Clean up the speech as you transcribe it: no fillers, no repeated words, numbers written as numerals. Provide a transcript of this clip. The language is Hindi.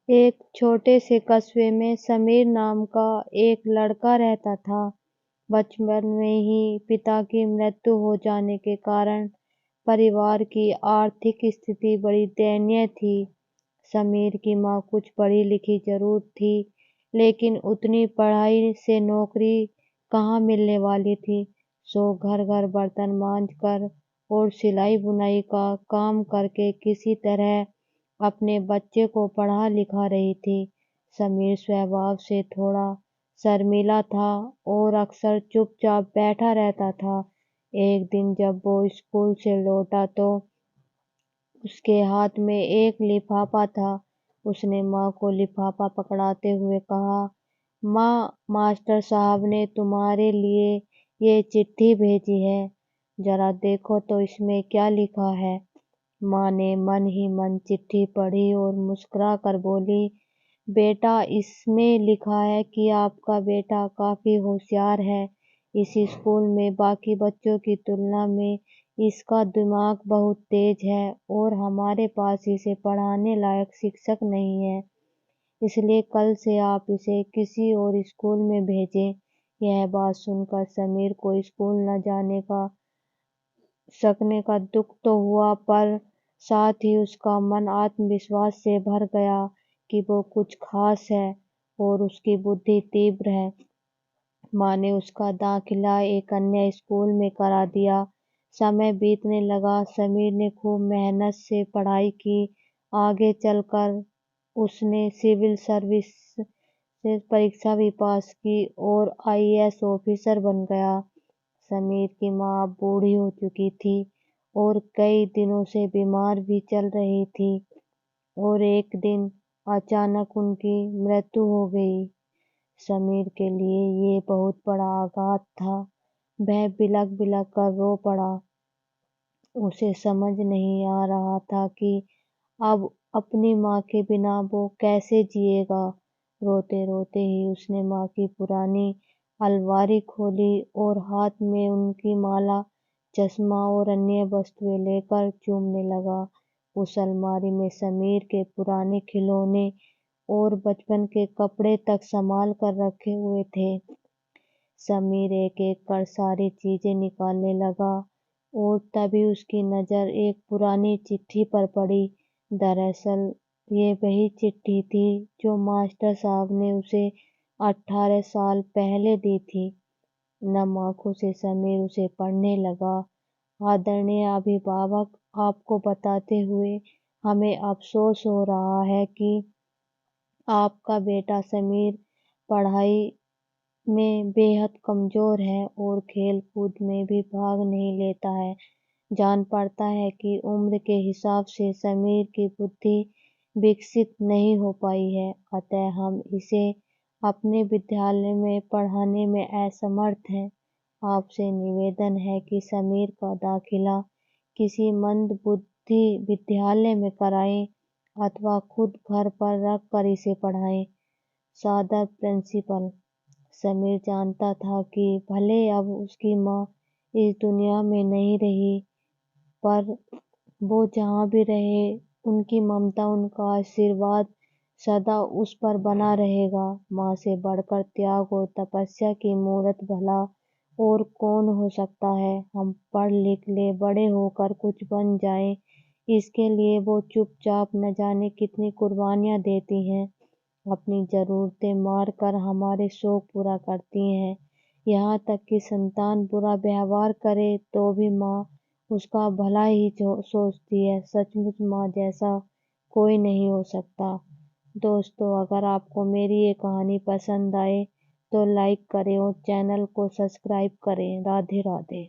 एक छोटे से कस्बे में समीर नाम का एक लड़का रहता था। बचपन में ही पिता की मृत्यु हो जाने के कारण परिवार की आर्थिक स्थिति बड़ी दयनीय थी। समीर की माँ कुछ पढ़ी लिखी जरूर थी, लेकिन उतनी पढ़ाई से नौकरी कहाँ मिलने वाली थी। सो घर घर बर्तन मांज कर और सिलाई बुनाई का काम करके किसी तरह अपने बच्चे को पढ़ा लिखा रही थी। समीर स्वभाव से थोड़ा शर्मीला था और अक्सर चुपचाप बैठा रहता था। एक दिन जब वो स्कूल से लौटा तो उसके हाथ में एक लिफाफा था। उसने माँ को लिफाफा पकड़ाते हुए कहा, माँ, मास्टर साहब ने तुम्हारे लिए ये चिट्ठी भेजी है। जरा देखो तो इसमें क्या लिखा है। माँ ने मन ही मन चिट्ठी पढ़ी और मुस्कुरा कर बोली, बेटा, इसमें लिखा है कि आपका बेटा काफी होशियार है। इस स्कूल में बाकी बच्चों की तुलना में इसका दिमाग बहुत तेज है और हमारे पास इसे पढ़ाने लायक शिक्षक नहीं है। इसलिए कल से आप इसे किसी और स्कूल में भेजें। यह बात सुनकर समीर को स्कूल न जाने का सकने का दुख तो हुआ, पर साथ ही उसका मन आत्मविश्वास से भर गया कि वो कुछ खास है और उसकी बुद्धि तीव्र है। माँ ने उसका दाखिला एक अन्य स्कूल में करा दिया। समय बीतने लगा। समीर ने खूब मेहनत से पढ़ाई की। आगे चलकर उसने सिविल सर्विस से परीक्षा भी पास की और आईएएस ऑफिसर बन गया। समीर की माँ अब बूढ़ी हो चुकी थी और कई दिनों से बीमार भी चल रही थी और एक दिन अचानक उनकी मृत्यु हो गई। समीर के लिए ये बहुत बड़ा आघात था। वह बिलख बिलख कर रो पड़ा। उसे समझ नहीं आ रहा था कि अब अपनी माँ के बिना वो कैसे जिएगा। रोते रोते ही उसने माँ की पुरानी अलमारी खोली और हाथ में उनकी माला, चश्मा और अन्य वस्तुएं लेकर चूमने लगा। उस अलमारी में समीर के पुराने खिलौने और बचपन के कपड़े तक संभाल कर रखे हुए थे। समीर एक-एक कर सारी चीजें निकालने लगा और तभी उसकी नज़र एक पुरानी चिट्ठी पर पड़ी। दरअसल ये वही चिट्ठी थी जो मास्टर साहब ने उसे 18 साल पहले दी थी। नम आंखों से समीर उसे पढ़ने लगा। आदरणीय अभिभावक, आपको बताते हुए हमें अफसोस हो रहा है कि आपका बेटा समीर पढ़ाई में बेहद कमजोर है और खेल-कूद में भी भाग नहीं लेता है। जान पड़ता है कि उम्र के हिसाब से समीर की बुद्धि विकसित नहीं हो पाई है, अतः हम इसे अपने विद्यालय में पढ़ाने में असमर्थ हैं। आपसे निवेदन है कि समीर का दाखिला किसी मंदबुद्धि विद्यालय में कराएं अथवा खुद घर पर रख कर इसे पढ़ाएं। सादर प्रिंसिपल। समीर जानता था कि भले अब उसकी माँ इस दुनिया में नहीं रही, पर वो जहाँ भी रहे उनकी ममता, उनका आशीर्वाद सदा उस पर बना रहेगा। माँ से बढ़कर त्याग और तपस्या की मूरत भला और कौन हो सकता है। हम पढ़ लिख ले, बड़े होकर कुछ बन जाएं, इसके लिए वो चुपचाप न जाने कितनी कुर्बानियाँ देती हैं। अपनी ज़रूरतें मार कर हमारे शौक पूरा करती हैं। यहाँ तक कि संतान बुरा व्यवहार करे तो भी माँ उसका भला ही सोचती है। सचमुच माँ जैसा कोई नहीं हो सकता। दोस्तों, अगर आपको मेरी ये कहानी पसंद आए तो लाइक करें और चैनल को सब्सक्राइब करें। राधे राधे।